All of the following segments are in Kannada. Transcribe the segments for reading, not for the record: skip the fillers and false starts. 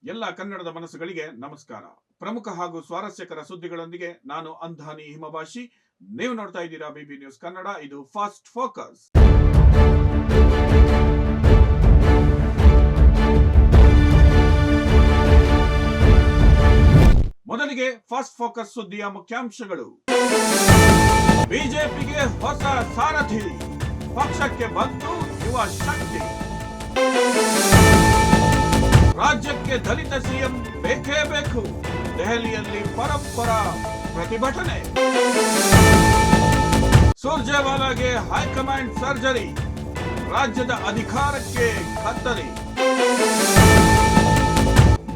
ಎಲ್ಲ ಕನ್ನಡದ ಮನಸ್ಸುಗಳಿಗೆ ನಮಸ್ಕಾರ. ಪ್ರಮುಖ ಹಾಗೂ ಸ್ವಾರಸ್ಯಕರ ಸುದ್ದಿಗಳೊಂದಿಗೆ ನಾನು ಅಂಧಾನಿ ಹಿಮಭಾಷಿ. ನೀವು ನೋಡ್ತಾ ಇದ್ದೀರಾ ಬಿಬಿ ನ್ಯೂಸ್ ಕನ್ನಡ. ಇದು ಫಾಸ್ಟ್ ಫೋಕಸ್. ಮೊದಲಿಗೆ ಫಾಸ್ಟ್ ಫೋಕಸ್ ಸುದ್ದಿಯ ಮುಖ್ಯಾಂಶಗಳು. ಬಿಜೆಪಿಗೆ ಹೊಸ ಸಾರಥಿ, ಪಕ್ಷಕ್ಕೆ ಬಂತು ಯುವ ಶಕ್ತಿ. ರಾಜ್ಯಕ್ಕೆ ದಲಿತ ಸಿಎಂ ಬೇಕೇ ಬೇಕು, ದೆಹಲಿಯಲ್ಲಿ ಪರಂಪರಾ ಪ್ರತಿಭಟನೆ. ಸುರ್ಜೇವಾಲಾಗೆ ಹೈಕಮಾಂಡ್ ಸರ್ಜರಿ, ರಾಜ್ಯದ ಅಧಿಕಾರಕ್ಕೆ ಕತ್ತರಿ.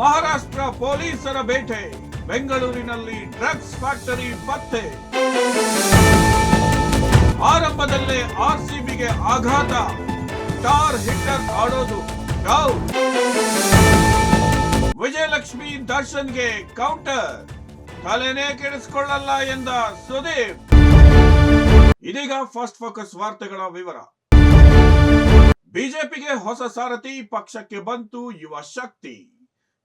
ಮಹಾರಾಷ್ಟ್ರ ಪೊಲೀಸರ ಬೇಟೆ, ಬೆಂಗಳೂರಿನಲ್ಲಿ ಡ್ರಗ್ಸ್ ಫ್ಯಾಕ್ಟರಿ ಪತ್ತೆ. ಆರಂಭದಲ್ಲೇ ಆರ್ಸಿಬಿಗೆ ಆಘಾತ, ಸ್ಟಾರ್ ಹಿಟ್ಟರ್ ಆಡೋದು ಡೌನ್. ವಿಜಯಲಕ್ಷ್ಮಿ ದರ್ಶನ್ಗೆ ಕೌಂಟರ್, ತಲೆನೇ ಕೆಡಿಸಿಕೊಳ್ಳಲ್ಲ ಎಂದ ಸುದೀಪ್. ಇದೀಗ ಫಾಸ್ಟ್ ಫೋಕಸ್ ವಾರ್ತೆಗಳ ವಿವರ. ಬಿಜೆಪಿಗೆ ಹೊಸ ಸಾರಥಿ, ಪಕ್ಷಕ್ಕೆ ಬಂತು ಯುವ ಶಕ್ತಿ.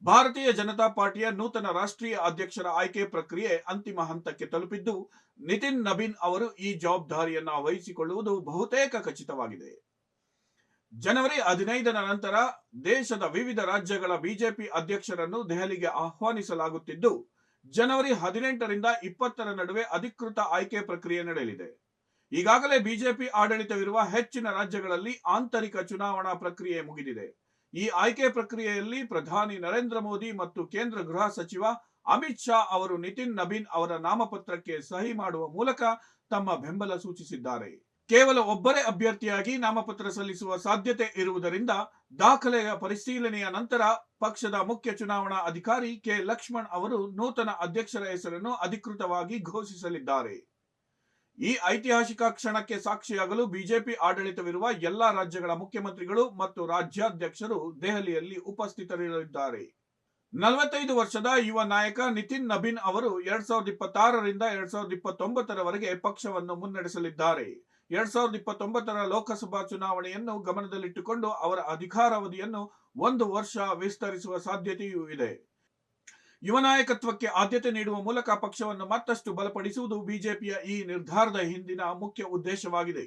ಭಾರತೀಯ ಜನತಾ ಪಾರ್ಟಿಯ ನೂತನ ರಾಷ್ಟ್ರೀಯ ಅಧ್ಯಕ್ಷರ ಆಯ್ಕೆ ಪ್ರಕ್ರಿಯೆ ಅಂತಿಮ ಹಂತಕ್ಕೆ ತಲುಪಿದ್ದು, ನಿತಿನ್ ನಬೀನ್ ಅವರು ಈ ಜವಾಬ್ದಾರಿಯನ್ನ ವಹಿಸಿಕೊಳ್ಳುವುದು ಬಹುತೇಕ ಖಚಿತವಾಗಿದೆ. ಜನವರಿ 15 ನಂತರ ದೇಶದ ವಿವಿಧ ರಾಜ್ಯಗಳ ಬಿಜೆಪಿ ಅಧ್ಯಕ್ಷರನ್ನು ದೆಹಲಿಗೆ ಆಹ್ವಾನಿಸಲಾಗುತ್ತಿದ್ದು, ಜನವರಿ 18ರಿಂದ 20 ನಡುವೆ ಅಧಿಕೃತ ಆಯ್ಕೆ ಪ್ರಕ್ರಿಯೆ ನಡೆಯಲಿದೆ. ಈಗಾಗಲೇ ಬಿಜೆಪಿ ಆಡಳಿತವಿರುವ ಹೆಚ್ಚಿನ ರಾಜ್ಯಗಳಲ್ಲಿ ಆಂತರಿಕ ಚುನಾವಣಾ ಪ್ರಕ್ರಿಯೆ ಮುಗಿದಿದೆ. ಈ ಆಯ್ಕೆ ಪ್ರಕ್ರಿಯೆಯಲ್ಲಿ ಪ್ರಧಾನಿ ನರೇಂದ್ರ ಮೋದಿ ಮತ್ತು ಕೇಂದ್ರ ಗೃಹ ಸಚಿವ ಅಮಿತ್ ಶಾ ಅವರು ನಿತಿನ್ ನಬೀನ್ ಅವರ ನಾಮಪತ್ರಕ್ಕೆ ಸಹಿ ಮಾಡುವ ಮೂಲಕ ತಮ್ಮ ಬೆಂಬಲ ಸೂಚಿಸಿದ್ದಾರೆ. ಕೇವಲ ಒಬ್ಬರೇ ಅಭ್ಯರ್ಥಿಯಾಗಿ ನಾಮಪತ್ರ ಸಲ್ಲಿಸುವ ಸಾಧ್ಯತೆ ಇರುವುದರಿಂದ ದಾಖಲೆಯ ಪರಿಶೀಲನೆಯ ನಂತರ ಪಕ್ಷದ ಮುಖ್ಯ ಚುನಾವಣಾ ಅಧಿಕಾರಿ ಕೆ ಲಕ್ಷ್ಮಣ್ ಅವರು ನೂತನ ಅಧ್ಯಕ್ಷರ ಹೆಸರನ್ನು ಅಧಿಕೃತವಾಗಿ ಘೋಷಿಸಲಿದ್ದಾರೆ. ಈ ಐತಿಹಾಸಿಕ ಕ್ಷಣಕ್ಕೆ ಸಾಕ್ಷಿಯಾಗಲು ಬಿಜೆಪಿ ಆಡಳಿತವಿರುವ ಎಲ್ಲಾ ರಾಜ್ಯಗಳ ಮುಖ್ಯಮಂತ್ರಿಗಳು ಮತ್ತು ರಾಜ್ಯಾಧ್ಯಕ್ಷರು ದೆಹಲಿಯಲ್ಲಿ ಉಪಸ್ಥಿತರಿರಲಿದ್ದಾರೆ. 45 ವರ್ಷದ ಯುವ ನಾಯಕ ನಿತಿನ್ ನಬೀನ್ ಅವರು 2026ರಿಂದ 2029ರವರೆಗೆ ಪಕ್ಷವನ್ನು ಮುನ್ನಡೆಸಲಿದ್ದಾರೆ. 2029ರ ಲೋಕಸಭಾ ಚುನಾವಣೆಯನ್ನು ಗಮನದಲ್ಲಿಟ್ಟುಕೊಂಡು ಅವರ ಅಧಿಕಾರಾವಧಿಯನ್ನು 1 ವರ್ಷ ವಿಸ್ತರಿಸುವ ಸಾಧ್ಯತೆಯೂ ಇದೆ. ಯುವ ನಾಯಕತ್ವಕ್ಕೆ ಆದ್ಯತೆ ನೀಡುವ ಮೂಲಕ ಪಕ್ಷವನ್ನು ಮತ್ತಷ್ಟು ಬಲಪಡಿಸುವುದು ಬಿಜೆಪಿಯ ಈ ನಿರ್ಧಾರದ ಹಿಂದಿನ ಮುಖ್ಯ ಉದ್ದೇಶವಾಗಿದೆ.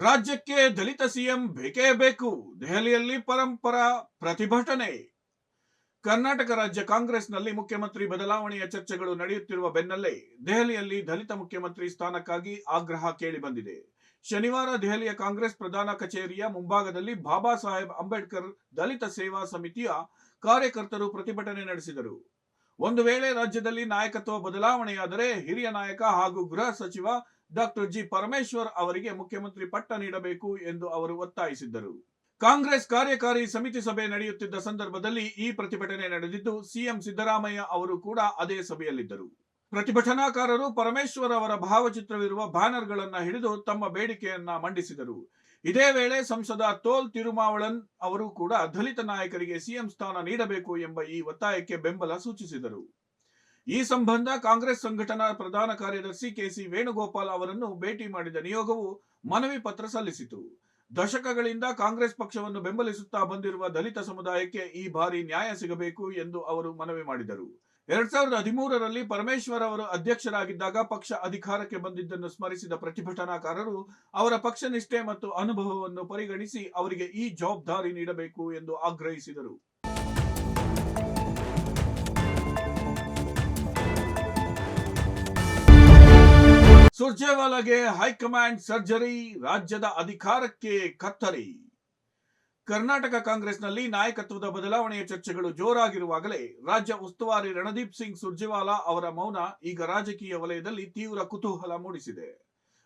ರಾಜ್ಯಕ್ಕೆ ದಲಿತ ಸಿಎಂ ಬೇಕೇ ಬೇಕು, ದೆಹಲಿಯಲ್ಲಿ ಪರಂಪರಾ ಪ್ರತಿಭಟನೆ. ಕರ್ನಾಟಕ ರಾಜ್ಯ ಕಾಂಗ್ರೆಸ್ನಲ್ಲಿ ಮುಖ್ಯಮಂತ್ರಿ ಬದಲಾವಣೆಯ ಚರ್ಚೆಗಳು ನಡೆಯುತ್ತಿರುವ ಬೆನ್ನಲ್ಲೇ ದೆಹಲಿಯಲ್ಲಿ ದಲಿತ ಮುಖ್ಯಮಂತ್ರಿ ಸ್ಥಾನಕ್ಕಾಗಿ ಆಗ್ರಹ ಕೇಳಿಬಂದಿದೆ. ಶನಿವಾರ ದೆಹಲಿಯ ಕಾಂಗ್ರೆಸ್ ಪ್ರಧಾನ ಕಚೇರಿಯ ಮುಂಭಾಗದಲ್ಲಿ ಬಾಬಾ ಸಾಹೇಬ್ ಅಂಬೇಡ್ಕರ್ ದಲಿತ ಸೇವಾ ಸಮಿತಿಯ ಕಾರ್ಯಕರ್ತರು ಪ್ರತಿಭಟನೆ ನಡೆಸಿದರು. ಒಂದು ವೇಳೆ ರಾಜ್ಯದಲ್ಲಿ ನಾಯಕತ್ವ ಬದಲಾವಣೆಯಾದರೆ ಹಿರಿಯ ನಾಯಕ ಹಾಗೂ ಗೃಹ ಸಚಿವ ಡಾಕ್ಟರ್ ಜಿ ಪರಮೇಶ್ವರ್ ಅವರಿಗೆ ಮುಖ್ಯಮಂತ್ರಿ ಪಟ್ಟ ನೀಡಬೇಕು ಎಂದು ಅವರು ಒತ್ತಾಯಿಸಿದ್ದರು. ಕಾಂಗ್ರೆಸ್ ಕಾರ್ಯಕಾರಿ ಸಮಿತಿ ಸಭೆ ನಡೆಯುತ್ತಿದ್ದ ಸಂದರ್ಭದಲ್ಲಿ ಈ ಪ್ರತಿಭಟನೆ ನಡೆದಿದ್ದು, ಸಿಎಂ ಸಿದ್ದರಾಮಯ್ಯ ಅವರು ಕೂಡ ಅದೇ ಸಭೆಯಲ್ಲಿದ್ದರು. ಪ್ರತಿಭಟನಾಕಾರರು ಪರಮೇಶ್ವರ್ ಅವರ ಭಾವಚಿತ್ರವಿರುವ ಬ್ಯಾನರ್ಗಳನ್ನ ಹಿಡಿದು ತಮ್ಮ ಬೇಡಿಕೆಯನ್ನ ಮಂಡಿಸಿದರು. ಇದೇ ವೇಳೆ ಸಂಸದ ತೋಲ್ ತಿರುಮಾವಳನ್ ಅವರು ಕೂಡ ದಲಿತ ನಾಯಕರಿಗೆ ಸಿಎಂ ಸ್ಥಾನ ನೀಡಬೇಕು ಎಂಬ ಈ ಒತ್ತಾಯಕ್ಕೆ ಬೆಂಬಲ ಸೂಚಿಸಿದರು. ಈ ಸಂಬಂಧ ಕಾಂಗ್ರೆಸ್ ಸಂಘಟನಾ ಪ್ರಧಾನ ಕಾರ್ಯದರ್ಶಿ ಕೆಸಿ ವೇಣುಗೋಪಾಲ್ ಅವರನ್ನು ಭೇಟಿ ಮಾಡಿದ ನಿಯೋಗವು ಮನವಿ ಪತ್ರ ಸಲ್ಲಿಸಿತು. ದಶಕಗಳಿಂದ ಕಾಂಗ್ರೆಸ್ ಪಕ್ಷವನ್ನು ಬೆಂಬಲಿಸುತ್ತಾ ಬಂದಿರುವ ದಲಿತ ಸಮುದಾಯಕ್ಕೆ ಈ ಬಾರಿ ನ್ಯಾಯ ಸಿಗಬೇಕು ಎಂದು ಅವರು ಮನವಿ ಮಾಡಿದರು. 2013ರಲ್ಲಿ ಪರಮೇಶ್ವರ್ ಅವರು ಅಧ್ಯಕ್ಷರಾಗಿದ್ದಾಗ ಪಕ್ಷ ಅಧಿಕಾರಕ್ಕೆ ಬಂದಿದ್ದನ್ನು ಸ್ಮರಿಸಿದ ಪ್ರತಿಭಟನಾಕಾರರು ಅವರ ಪಕ್ಷ ನಿಷ್ಠೆ ಮತ್ತು ಅನುಭವವನ್ನು ಪರಿಗಣಿಸಿ ಅವರಿಗೆ ಈ ಜವಾಬ್ದಾರಿ ನೀಡಬೇಕು ಎಂದು ಆಗ್ರಹಿಸಿದರು. ಸುರ್ಜೇವಾಲಾಗೆ ಹೈಕಮಾಂಡ್ ಸರ್ಜರಿ, ರಾಜ್ಯದ ಅಧಿಕಾರಕ್ಕೆ ಕತ್ತರಿ. ಕರ್ನಾಟಕ ಕಾಂಗ್ರೆಸ್ನಲ್ಲಿ ನಾಯಕತ್ವದ ಬದಲಾವಣೆಯ ಚರ್ಚೆಗಳು ಜೋರಾಗಿರುವಾಗಲೇ ರಾಜ್ಯ ಉಸ್ತುವಾರಿ ರಣದೀಪ್ ಸಿಂಗ್ ಸುರ್ಜೇವಾಲಾ ಅವರ ಮೌನ ಈಗ ರಾಜಕೀಯ ವಲಯದಲ್ಲಿ ತೀವ್ರ ಕುತೂಹಲ ಮೂಡಿಸಿದೆ.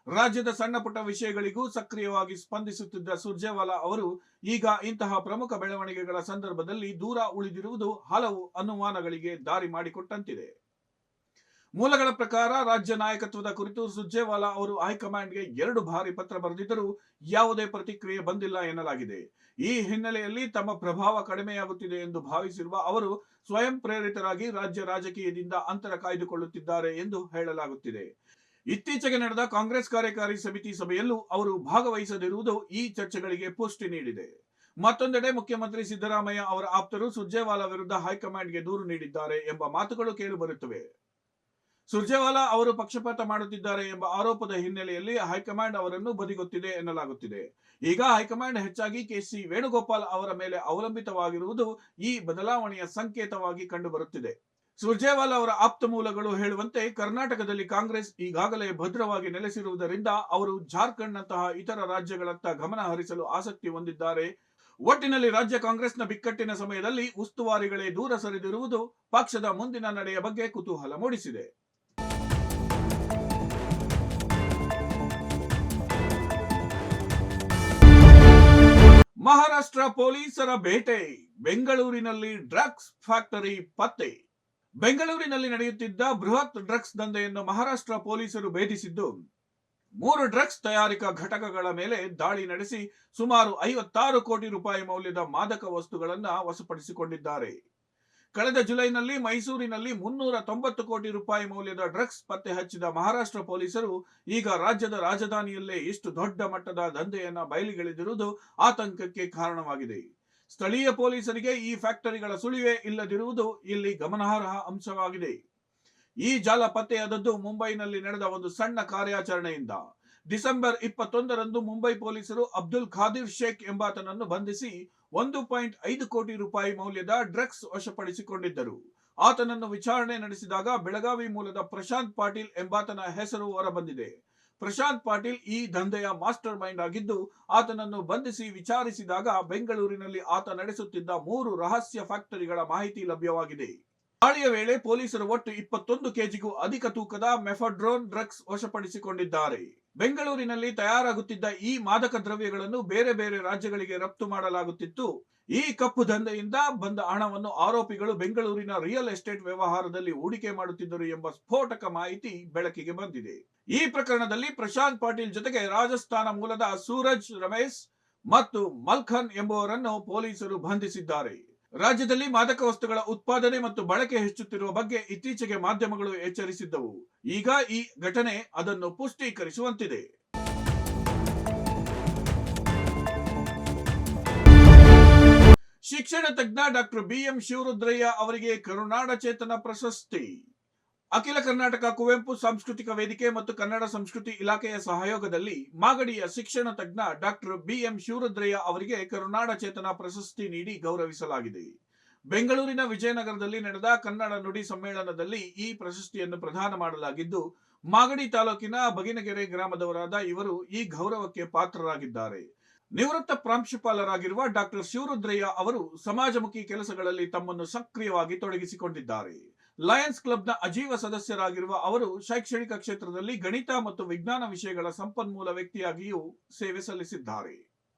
ರಾಜ್ಯದ ಸಣ್ಣ ಪುಟ್ಟ ವಿಷಯಗಳಿಗೂ ಸಕ್ರಿಯವಾಗಿ ಸ್ಪಂದಿಸುತ್ತಿದ್ದ ಸುರ್ಜೇವಾಲಾ ಅವರು ಈಗ ಇಂತಹ ಪ್ರಮುಖ ಬೆಳವಣಿಗೆಗಳ ಸಂದರ್ಭದಲ್ಲಿ ದೂರ ಉಳಿದಿರುವುದು ಹಲವು ಅನುಮಾನಗಳಿಗೆ ದಾರಿ ಮಾಡಿಕೊಟ್ಟಂತಿದೆ. ಮೂಲಗಳ ಪ್ರಕಾರ ರಾಜ್ಯ ನಾಯಕತ್ವದ ಕುರಿತು ಸುರ್ಜೇವಾಲಾ ಅವರು ಹೈಕಮಾಂಡ್ಗೆ 2 ಬಾರಿ ಪತ್ರ ಬರೆದಿದ್ದರೂ ಯಾವುದೇ ಪ್ರತಿಕ್ರಿಯೆ ಬಂದಿಲ್ಲ ಎನ್ನಲಾಗಿದೆ. ಈ ಹಿನ್ನೆಲೆಯಲ್ಲಿ ತಮ್ಮ ಪ್ರಭಾವ ಕಡಿಮೆಯಾಗುತ್ತಿದೆ ಎಂದು ಭಾವಿಸಿರುವ ಅವರು ಸ್ವಯಂ ಪ್ರೇರಿತರಾಗಿ ರಾಜ್ಯ ರಾಜಕೀಯದಿಂದ ಅಂತರ ಕಾಯ್ದುಕೊಳ್ಳುತ್ತಿದ್ದಾರೆ ಎಂದು ಹೇಳಲಾಗುತ್ತಿದೆ. ಇತ್ತೀಚೆಗೆ ನಡೆದ ಕಾಂಗ್ರೆಸ್ ಕಾರ್ಯಕಾರಿ ಸಮಿತಿ ಸಭೆಯಲ್ಲೂ ಅವರು ಭಾಗವಹಿಸದಿರುವುದು ಈ ಚರ್ಚೆಗಳಿಗೆ ಪುಷ್ಟಿ ನೀಡಿದೆ. ಮತ್ತೊಂದೆಡೆ ಮುಖ್ಯಮಂತ್ರಿ ಸಿದ್ದರಾಮಯ್ಯ ಅವರ ಆಪ್ತರು ಸುರ್ಜೇವಾಲಾ ವಿರುದ್ಧ ಹೈಕಮಾಂಡ್ಗೆ ದೂರು ನೀಡಿದ್ದಾರೆ ಎಂಬ ಮಾತುಗಳು ಕೇಳಿಬರುತ್ತಿವೆ. ಸುರ್ಜೇವಾಲಾ ಅವರು ಪಕ್ಷಪಾತ ಮಾಡುತ್ತಿದ್ದಾರೆ ಎಂಬ ಆರೋಪದ ಹಿನ್ನೆಲೆಯಲ್ಲಿ ಹೈಕಮಾಂಡ್ ಅವರನ್ನು ಬದಿಗೊತ್ತಿದೆ ಎನ್ನಲಾಗುತ್ತಿದೆ. ಈಗ ಹೈಕಮಾಂಡ್ ಹೆಚ್ಚಾಗಿ ಕೆಸಿ ವೇಣುಗೋಪಾಲ್ ಅವರ ಮೇಲೆ ಅವಲಂಬಿತವಾಗಿರುವುದು ಈ ಬದಲಾವಣೆಯ ಸಂಕೇತವಾಗಿ ಕಂಡುಬರುತ್ತಿದೆ. ಸುರ್ಜೇವಾಲಾ ಅವರ ಆಪ್ತ ಮೂಲಗಳು ಹೇಳುವಂತೆ ಕರ್ನಾಟಕದಲ್ಲಿ ಕಾಂಗ್ರೆಸ್ ಈಗಾಗಲೇ ಭದ್ರವಾಗಿ ನೆಲೆಸಿರುವುದರಿಂದ ಅವರು ಜಾರ್ಖಂಡ್ನಂತಹ ಇತರ ರಾಜ್ಯಗಳತ್ತ ಗಮನ ಹರಿಸಲು ಆಸಕ್ತಿ ಹೊಂದಿದ್ದಾರೆ. ಒಟ್ಟಿನಲ್ಲಿ ರಾಜ್ಯ ಕಾಂಗ್ರೆಸ್ನ ಬಿಕ್ಕಟ್ಟಿನ ಸಮಯದಲ್ಲಿ ಉಸ್ತುವಾರಿಗಳೇ ದೂರ ಸರಿದಿರುವುದು ಪಕ್ಷದ ಮುಂದಿನ ನಡೆಯ ಬಗ್ಗೆ ಕುತೂಹಲ ಮೂಡಿಸಿದೆ. ಮಹಾರಾಷ್ಟ್ರ ಪೊಲೀಸರ ಬೇಟೆ, ಬೆಂಗಳೂರಿನಲ್ಲಿ ಡ್ರಗ್ಸ್ ಫ್ಯಾಕ್ಟರಿ ಪತ್ತೆ. ಬೆಂಗಳೂರಿನಲ್ಲಿ ನಡೆಯುತ್ತಿದ್ದ ಬೃಹತ್ ಡ್ರಗ್ಸ್ ದಂಧೆಯನ್ನು ಮಹಾರಾಷ್ಟ್ರ ಪೊಲೀಸರು ಭೇದಿಸಿದ್ದು 3 ಡ್ರಗ್ಸ್ ತಯಾರಿಕಾ ಘಟಕಗಳ ಮೇಲೆ ದಾಳಿ ನಡೆಸಿ ಸುಮಾರು 56 ಕೋಟಿ ರೂಪಾಯಿ ಮೌಲ್ಯದ ಮಾದಕ ವಸ್ತುಗಳನ್ನು ವಶಪಡಿಸಿಕೊಂಡಿದ್ದಾರೆ. ಕಳೆದ ಜುಲೈನಲ್ಲಿ ಮೈಸೂರಿನಲ್ಲಿ 390 ಕೋಟಿ ರೂಪಾಯಿ ಮೌಲ್ಯದ ಡ್ರಗ್ಸ್ ಪತ್ತೆ ಹಚ್ಚಿದ ಮಹಾರಾಷ್ಟ್ರ ಪೊಲೀಸರು ಈಗ ರಾಜ್ಯದ ರಾಜಧಾನಿಯಲ್ಲೇ ಇಷ್ಟು ದೊಡ್ಡ ಮಟ್ಟದ ದಂಧೆಯನ್ನ ಬಯಲಿಗೆಳೆದಿರುವುದು ಆತಂಕಕ್ಕೆ ಕಾರಣವಾಗಿದೆ. ಸ್ಥಳೀಯ ಪೊಲೀಸರಿಗೆ ಈ ಫ್ಯಾಕ್ಟರಿಗಳ ಸುಳಿವೇ ಇಲ್ಲದಿರುವುದು ಇಲ್ಲಿ ಗಮನಾರ್ಹ ಅಂಶವಾಗಿದೆ. ಈ ಜಾಲ ಪತ್ತೆಯಾದದ್ದು ಮುಂಬೈನಲ್ಲಿ ನಡೆದ ಒಂದು ಸಣ್ಣ ಕಾರ್ಯಾಚರಣೆಯಿಂದ. ಡಿಸೆಂಬರ್ 21ರಂದು ಮುಂಬೈ ಪೊಲೀಸರು ಅಬ್ದುಲ್ ಖಾದಿರ್ ಶೇಖ್ ಎಂಬಾತನನ್ನು ಬಂಧಿಸಿ 1.5 ಕೋಟಿ ರೂಪಾಯಿ ಮೌಲ್ಯದ ಡ್ರಗ್ಸ್ ವಶಪಡಿಸಿಕೊಂಡಿದ್ದರು. ಆತನನ್ನು ವಿಚಾರಣೆ ನಡೆಸಿದಾಗ ಬೆಳಗಾವಿ ಮೂಲದ ಪ್ರಶಾಂತ್ ಪಾಟೀಲ್ ಎಂಬಾತನ ಹೆಸರು ಹೊರಬಂದಿದೆ. ಪ್ರಶಾಂತ್ ಪಾಟೀಲ್ ಈ ದಂಧೆಯ ಮಾಸ್ಟರ್ ಮೈಂಡ್ ಆಗಿದ್ದು, ಆತನನ್ನು ಬಂಧಿಸಿ ವಿಚಾರಿಸಿದಾಗ ಬೆಂಗಳೂರಿನಲ್ಲಿ ಆತ ನಡೆಸುತ್ತಿದ್ದ 3 ರಹಸ್ಯ ಫ್ಯಾಕ್ಟರಿಗಳ ಮಾಹಿತಿ ಲಭ್ಯವಾಗಿದೆ. ದಾಳಿಯ ವೇಳೆ ಪೊಲೀಸರು ಒಟ್ಟು 21 ಕೆಜಿಗೂ ಅಧಿಕ ತೂಕದ ಮೆಫಾಡ್ರೋನ್ ಡ್ರಗ್ಸ್ ವಶಪಡಿಸಿಕೊಂಡಿದ್ದಾರೆ. ಬೆಂಗಳೂರಿನಲ್ಲಿ ತಯಾರಾಗುತ್ತಿದ್ದ ಈ ಮಾದಕ ದ್ರವ್ಯಗಳನ್ನು ಬೇರೆ ಬೇರೆ ರಾಜ್ಯಗಳಿಗೆ ರಫ್ತು ಮಾಡಲಾಗುತ್ತಿತ್ತು. ಈ ಕಪ್ಪು ದಂಧೆಯಿಂದ ಬಂದ ಹಣವನ್ನು ಆರೋಪಿಗಳು ಬೆಂಗಳೂರಿನ ರಿಯಲ್ ಎಸ್ಟೇಟ್ ವ್ಯವಹಾರದಲ್ಲಿ ಹೂಡಿಕೆ ಮಾಡುತ್ತಿದ್ದರು ಎಂಬ ಸ್ಫೋಟಕ ಮಾಹಿತಿ ಬೆಳಕಿಗೆ ಬಂದಿದೆ. ಈ ಪ್ರಕರಣದಲ್ಲಿ ಪ್ರಶಾಂತ್ ಪಾಟೀಲ್ ಜೊತೆಗೆ ರಾಜಸ್ಥಾನ ಮೂಲದ ಸೂರಜ್ ರಮೇಶ್ ಮತ್ತು ಮಲ್ಖನ್ ಎಂಬುವರನ್ನು ಪೊಲೀಸರು ಬಂಧಿಸಿದ್ದಾರೆ. ರಾಜ್ಯದಲ್ಲಿ ಮಾದಕ ವಸ್ತುಗಳ ಉತ್ಪಾದನೆ ಮತ್ತು ಬಳಕೆ ಹೆಚ್ಚುತ್ತಿರುವ ಬಗ್ಗೆ ಇತ್ತೀಚೆಗೆ ಮಾಧ್ಯಮಗಳು ಎಚ್ಚರಿಸಿದ್ದವು. ಈಗ ಈ ಘಟನೆ ಅದನ್ನು ಪುಷ್ಟೀಕರಿಸುವಂತಿದೆ. ಶಿಕ್ಷಣ ತಜ್ಞ ಡಾಕ್ಟರ್ BM ಶಿವರುದ್ರಯ್ಯ ಅವರಿಗೆ ಕರುನಾಡ ಚೇತನ ಪ್ರಶಸ್ತಿ. ಅಖಿಲ ಕರ್ನಾಟಕ ಕುವೆಂಪು ಸಾಂಸ್ಕೃತಿಕ ವೇದಿಕೆ ಮತ್ತು ಕನ್ನಡ ಸಂಸ್ಕೃತಿ ಇಲಾಖೆಯ ಸಹಯೋಗದಲ್ಲಿ ಮಾಗಡಿಯ ಶಿಕ್ಷಣ ತಜ್ಞ ಡಾಕ್ಟರ್ BM ಶಿವರುದ್ರಯ್ಯ ಅವರಿಗೆ ಕರುನಾಡ ಚೇತನ ಪ್ರಶಸ್ತಿ ನೀಡಿ ಗೌರವಿಸಲಾಗಿದೆ. ಬೆಂಗಳೂರಿನ ವಿಜಯನಗರದಲ್ಲಿ ನಡೆದ ಕನ್ನಡ ನುಡಿ ಸಮ್ಮೇಳನದಲ್ಲಿ ಈ ಪ್ರಶಸ್ತಿಯನ್ನು ಪ್ರದಾನ ಮಾಡಲಾಗಿದ್ದು, ಮಾಗಡಿ ತಾಲೂಕಿನ ಬಗಿನಗೆರೆ ಗ್ರಾಮದವರಾದ ಇವರು ಈ ಗೌರವಕ್ಕೆ ಪಾತ್ರರಾಗಿದ್ದಾರೆ. ನಿವೃತ್ತ ಪ್ರಾಂಶುಪಾಲರಾಗಿರುವ ಡಾಕ್ಟರ್ ಶಿವರುದ್ರಯ್ಯ ಅವರು ಸಮಾಜಮುಖಿ ಕೆಲಸಗಳಲ್ಲಿ ತಮ್ಮನ್ನು ಸಕ್ರಿಯವಾಗಿ ತೊಡಗಿಸಿಕೊಂಡಿದ್ದಾರೆ. ಲಯನ್ಸ್ ಕ್ಲಬ್ನ ಅಜೀವ ಸದಸ್ಯರಾಗಿರುವ ಅವರು ಶೈಕ್ಷಣಿಕ ಕ್ಷೇತ್ರದಲ್ಲಿ ಗಣಿತ ಮತ್ತು ವಿಜ್ಞಾನ ವಿಷಯಗಳ ಸಂಪನ್ಮೂಲ ವ್ಯಕ್ತಿಯಾಗಿಯೂ ಸೇವೆ ಸಲ್ಲಿಸಿದ್ದಾರೆ.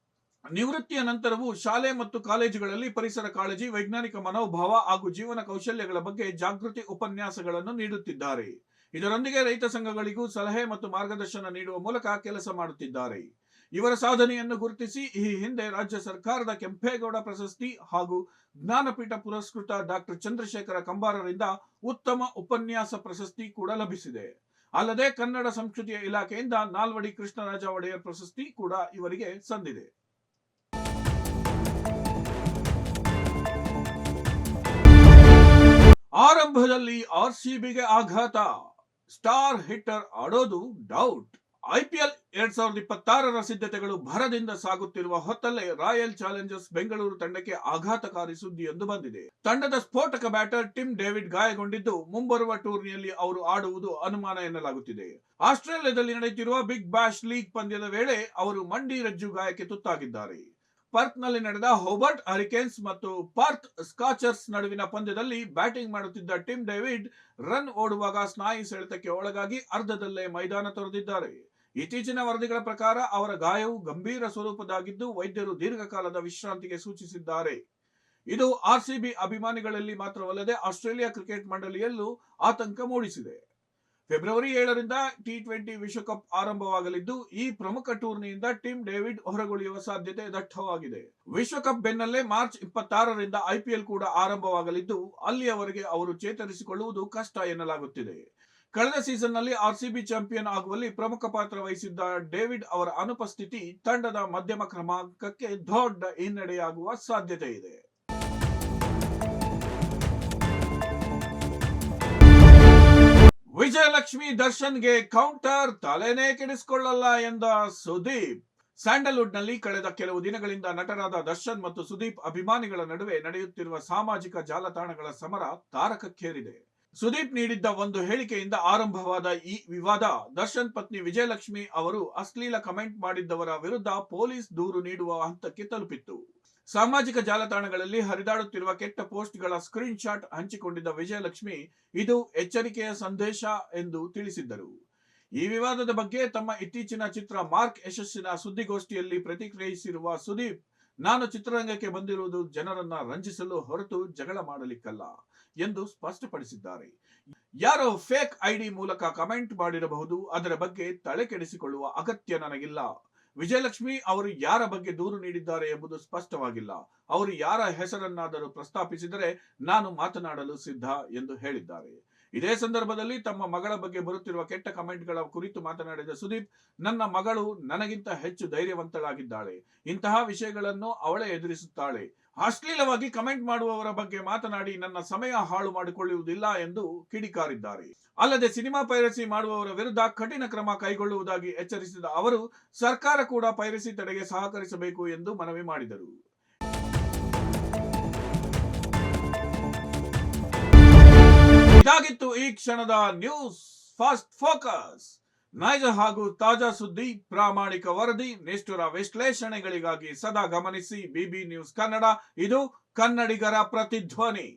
ನಿವೃತ್ತಿಯ ನಂತರವೂ ಶಾಲೆ ಮತ್ತು ಕಾಲೇಜುಗಳಲ್ಲಿ ಪರಿಸರ ಕಾಳಜಿ, ವೈಜ್ಞಾನಿಕ ಮನೋಭಾವ ಹಾಗೂ ಜೀವನ ಕೌಶಲ್ಯಗಳ ಬಗ್ಗೆ ಜಾಗೃತಿ ಉಪನ್ಯಾಸಗಳನ್ನು ನೀಡುತ್ತಿದ್ದಾರೆ. ಇದರೊಂದಿಗೆ ರೈತ ಸಂಘಗಳಿಗೂ ಸಲಹೆ ಮತ್ತು ಮಾರ್ಗದರ್ಶನ ನೀಡುವ ಮೂಲಕ ಕೆಲಸ ಮಾಡುತ್ತಿದ್ದಾರೆ. ಇವರ ಸಾಧನೆಯನ್ನು ಗುರುತಿಸಿ ಈ ಹಿಂದೆ ರಾಜ್ಯ ಸರ್ಕಾರದ ಕೆಂಪೇಗೌಡ ಪ್ರಶಸ್ತಿ ಹಾಗೂ ಜ್ಞಾನಪೀಠ ಪುರಸ್ಕೃತ ಡಾಕ್ಟರ್ ಚಂದ್ರಶೇಖರ ಕಂಬಾರರಿಂದ ಉತ್ತಮ ಉಪನ್ಯಾಸ ಪ್ರಶಸ್ತಿ ಕೂಡ ಲಭಿಸಿದೆ. ಅಲ್ಲದೆ ಕನ್ನಡ ಸಂಸ್ಕೃತಿಯ ಇಲಾಖೆಯಿಂದ ನಾಲ್ವಡಿ ಕೃಷ್ಣರಾಜ ಒಡೆಯರ್ ಪ್ರಶಸ್ತಿ ಕೂಡ ಇವರಿಗೆ ಸಂದಿದೆ. ಆರಂಭದಲ್ಲಿ RCBಗೆ ಆಘಾತ, ಸ್ಟಾರ್ ಹಿಟ್ಟರ್ ಆಡೋದು ಡೌಟ್. IPL 2026ರ ಸಿದ್ಧತೆಗಳು ಭರದಿಂದ ಸಾಗುತ್ತಿರುವ ಹೊತ್ತಲ್ಲೇ ರಾಯಲ್ ಚಾಲೆಂಜರ್ಸ್ ಬೆಂಗಳೂರು ತಂಡಕ್ಕೆ ಆಘಾತಕಾರಿ ಸುದ್ದಿಯೊಂದು ಬಂದಿದೆ. ತಂಡದ ಸ್ಫೋಟಕ ಬ್ಯಾಟರ್ ಟಿಮ್ ಡೇವಿಡ್ ಗಾಯಗೊಂಡಿದ್ದು, ಮುಂಬರುವ ಟೂರ್ನಿಯಲ್ಲಿ ಅವರು ಆಡುವುದು ಅನುಮಾನ ಎನ್ನಲಾಗುತ್ತಿದೆ. ಆಸ್ಟ್ರೇಲಿಯಾದಲ್ಲಿ ನಡೆಯುತ್ತಿರುವ ಬಿಗ್ ಬ್ಯಾಶ್ ಲೀಗ್ ಪಂದ್ಯದ ವೇಳೆ ಅವರು ಮಂಡಿ ರಜ್ಜು ಗಾಯಕ್ಕೆ ತುತ್ತಾಗಿದ್ದಾರೆ. ಪರ್ತ್ನಲ್ಲಿ ನಡೆದ ಹೋಬರ್ಟ್ ಹರಿಕೇನ್ಸ್ ಮತ್ತು ಪರ್ತ್ ಸ್ಕಾಚರ್ಸ್ ನಡುವಿನ ಪಂದ್ಯದಲ್ಲಿ ಬ್ಯಾಟಿಂಗ್ ಮಾಡುತ್ತಿದ್ದ ಟಿಮ್ ಡೇವಿಡ್ ರನ್ ಓಡುವಾಗ ಸ್ನಾಯು ಸೆಳೆತಕ್ಕೆ ಒಳಗಾಗಿ ಅರ್ಧದಲ್ಲೇ ಮೈದಾನ ತೊರೆದಿದ್ದಾರೆ. ಇತ್ತೀಚಿನ ವರದಿಗಳ ಪ್ರಕಾರ ಅವರ ಗಾಯವು ಗಂಭೀರ ಸ್ವರೂಪದಾಗಿದ್ದು, ವೈದ್ಯರು ದೀರ್ಘಕಾಲದ ವಿಶ್ರಾಂತಿಗೆ ಸೂಚಿಸಿದ್ದಾರೆ. ಇದು RCB ಅಭಿಮಾನಿಗಳಲ್ಲಿ ಮಾತ್ರವಲ್ಲದೆ ಆಸ್ಟ್ರೇಲಿಯಾ ಕ್ರಿಕೆಟ್ ಮಂಡಳಿಯಲ್ಲೂ ಆತಂಕ ಮೂಡಿಸಿದೆ. ಫೆಬ್ರವರಿ 7ರಿಂದ T20 ವಿಶ್ವಕಪ್ ಆರಂಭವಾಗಲಿದ್ದು, ಈ ಪ್ರಮುಖ ಟೂರ್ನಿಯಿಂದ ಟಿಮ್ ಡೇವಿಡ್ ಹೊರಗುಳಿಯುವ ಸಾಧ್ಯತೆ ದಟ್ಟವಾಗಿದೆ. ವಿಶ್ವಕಪ್ ಬೆನ್ನಲ್ಲೇ ಮಾರ್ಚ್ 26ರಿಂದ IPL ಕೂಡ ಆರಂಭವಾಗಲಿದ್ದು, ಅಲ್ಲಿಯವರೆಗೆ ಅವರು ಚೇತರಿಸಿಕೊಳ್ಳುವುದು ಕಷ್ಟ ಎನ್ನಲಾಗುತ್ತಿದೆ. ಕಳೆದ ಸೀಸನ್ನಲ್ಲಿ ಆರ್ಸಿಬಿ ಚಾಂಪಿಯನ್ ಆಗುವಲ್ಲಿ ಪ್ರಮುಖ ಪಾತ್ರ ವಹಿಸಿದ್ದ ಡೇವಿಡ್ ಅವರ ಅನುಪಸ್ಥಿತಿ ತಂಡದ ಮಧ್ಯಮ ಕ್ರಮಾಂಕಕ್ಕೆ ದೊಡ್ಡ ಹಿನ್ನಡೆಯಾಗುವ ಸಾಧ್ಯತೆ ಇದೆ. ವಿಜಯಲಕ್ಷ್ಮಿ ದರ್ಶನ್ಗೆ ಕೌಂಟರ್, ತಲೆನೇ ಕೆಡಿಸಿಕೊಳ್ಳಲ್ಲ ಎಂದ ಸುದೀಪ್. ಸ್ಯಾಂಡಲ್ವುಡ್ ನಲ್ಲಿ ಕಳೆದ ಕೆಲವು ದಿನಗಳಿಂದ ನಟರಾದ ದರ್ಶನ್ ಮತ್ತು ಸುದೀಪ್ ಅಭಿಮಾನಿಗಳ ನಡುವೆ ನಡೆಯುತ್ತಿರುವ ಸಾಮಾಜಿಕ ಜಾಲತಾಣಗಳ ಸಮರ ತಾರಕಕ್ಕೇರಿದೆ. ಸುದೀಪ್ ನೀಡಿದ್ದ ಒಂದು ಹೇಳಿಕೆಯಿಂದ ಆರಂಭವಾದ ಈ ವಿವಾದ ದರ್ಶನ್ ಪತ್ನಿ ವಿಜಯಲಕ್ಷ್ಮಿ ಅವರು ಅಶ್ಲೀಲ ಕಮೆಂಟ್ ಮಾಡಿದ್ದವರ ವಿರುದ್ಧ ಪೊಲೀಸ್ ದೂರು ನೀಡುವ ಹಂತಕ್ಕೆ ತಲುಪಿತ್ತು. ಸಾಮಾಜಿಕ ಜಾಲತಾಣಗಳಲ್ಲಿ ಹರಿದಾಡುತ್ತಿರುವ ಕೆಟ್ಟ ಪೋಸ್ಟ್ಗಳ ಸ್ಕ್ರೀನ್ ಶಾಟ್ ಹಂಚಿಕೊಂಡಿದ್ದ ವಿಜಯಲಕ್ಷ್ಮಿ ಇದು ಎಚ್ಚರಿಕೆಯ ಸಂದೇಶ ಎಂದು ತಿಳಿಸಿದ್ದರು. ಈ ವಿವಾದದ ಬಗ್ಗೆ ತಮ್ಮ ಇತ್ತೀಚಿನ ಚಿತ್ರ ಮಾರ್ಕ್ ಯಶಸ್ಸಿನ ಸುದ್ದಿಗೋಷ್ಠಿಯಲ್ಲಿ ಪ್ರತಿಕ್ರಿಯಿಸಿರುವ ಸುದೀಪ್, ನಾನು ಚಿತ್ರರಂಗಕ್ಕೆ ಬಂದಿರುವುದು ಜನರನ್ನ ರಂಜಿಸಲು ಹೊರತು ಜಗಳ ಮಾಡಲಿಕ್ಕಲ್ಲ ಎಂದು ಸ್ಪಷ್ಟಪಡಿಸಿದ್ದಾರೆ. ಯಾರೋ ಫೇಕ್ ಐಡಿ ಮೂಲಕ ಕಮೆಂಟ್ ಮಾಡಿರಬಹುದು, ಅದರ ಬಗ್ಗೆ ತಲೆ ಕೆಡಿಸಿಕೊಳ್ಳುವ ಅಗತ್ಯ ನನಗಿಲ್ಲ. ವಿಜಯಲಕ್ಷ್ಮಿ ಅವರು ಯಾರ ಬಗ್ಗೆ ದೂರು ನೀಡಿದ್ದಾರೆ ಎಂಬುದು ಸ್ಪಷ್ಟವಾಗಿಲ್ಲ. ಅವರು ಯಾರ ಹೆಸರನ್ನಾದರೂ ಪ್ರಸ್ತಾಪಿಸಿದರೆ ನಾನು ಮಾತನಾಡಲು ಸಿದ್ಧ ಎಂದು ಹೇಳಿದ್ದಾರೆ. ಇದೇ ಸಂದರ್ಭದಲ್ಲಿ ತಮ್ಮ ಮಗಳ ಬಗ್ಗೆ ಬರುತ್ತಿರುವ ಕೆಟ್ಟ ಕಮೆಂಟ್ಗಳ ಕುರಿತು ಮಾತನಾಡಿದ ಸುದೀಪ್, ನನ್ನ ಮಗಳು ನನಗಿಂತ ಹೆಚ್ಚು ಧೈರ್ಯವಂತಳಾಗಿದ್ದಾಳೆ. ಇಂತಹ ವಿಷಯಗಳನ್ನು ಅವಳೇ ಎದುರಿಸುತ್ತಾಳೆ. ಅಶ್ಲೀಲವಾಗಿ ಕಮೆಂಟ್ ಮಾಡುವವರ ಬಗ್ಗೆ ಮಾತನಾಡಿ ನನ್ನ ಸಮಯ ಹಾಳು ಮಾಡಿಕೊಳ್ಳುವುದಿಲ್ಲ ಎಂದು ಕಿಡಿಕಾರಿದ್ದಾರೆ. ಅಲ್ಲದೆ ಸಿನಿಮಾ ಪೈರಸಿ ಮಾಡುವವರ ವಿರುದ್ಧ ಕಠಿಣ ಕ್ರಮ ಕೈಗೊಳ್ಳುವುದಾಗಿ ಎಚ್ಚರಿಸಿದ ಅವರು ಸರ್ಕಾರ ಕೂಡ ಪೈರಸಿ ತಡೆಗೆ ಸಹಕರಿಸಬೇಕು ಎಂದು ಮನವಿ ಮಾಡಿದರು. ಇದಾಗಿತ್ತು ಈ ಕ್ಷಣದ ನ್ಯೂಸ್ ಫಾಸ್ಟ್ ಫೋಕಸ್. ನೈಜ ಹಾಗೂ ತಾಜಾ ಸುದ್ದಿ, ಪ್ರಾಮಾಣಿಕ ವರದಿ, ನಿಷ್ಠುರ ವಿಶ್ಲೇಷಣೆಗಳಿಗಾಗಿ ಸದಾ ಗಮನಿಸಿ ಬಿಬಿ ನ್ಯೂಸ್ ಕನ್ನಡ. ಇದು ಕನ್ನಡಿಗರ ಪ್ರತಿಧ್ವನಿ.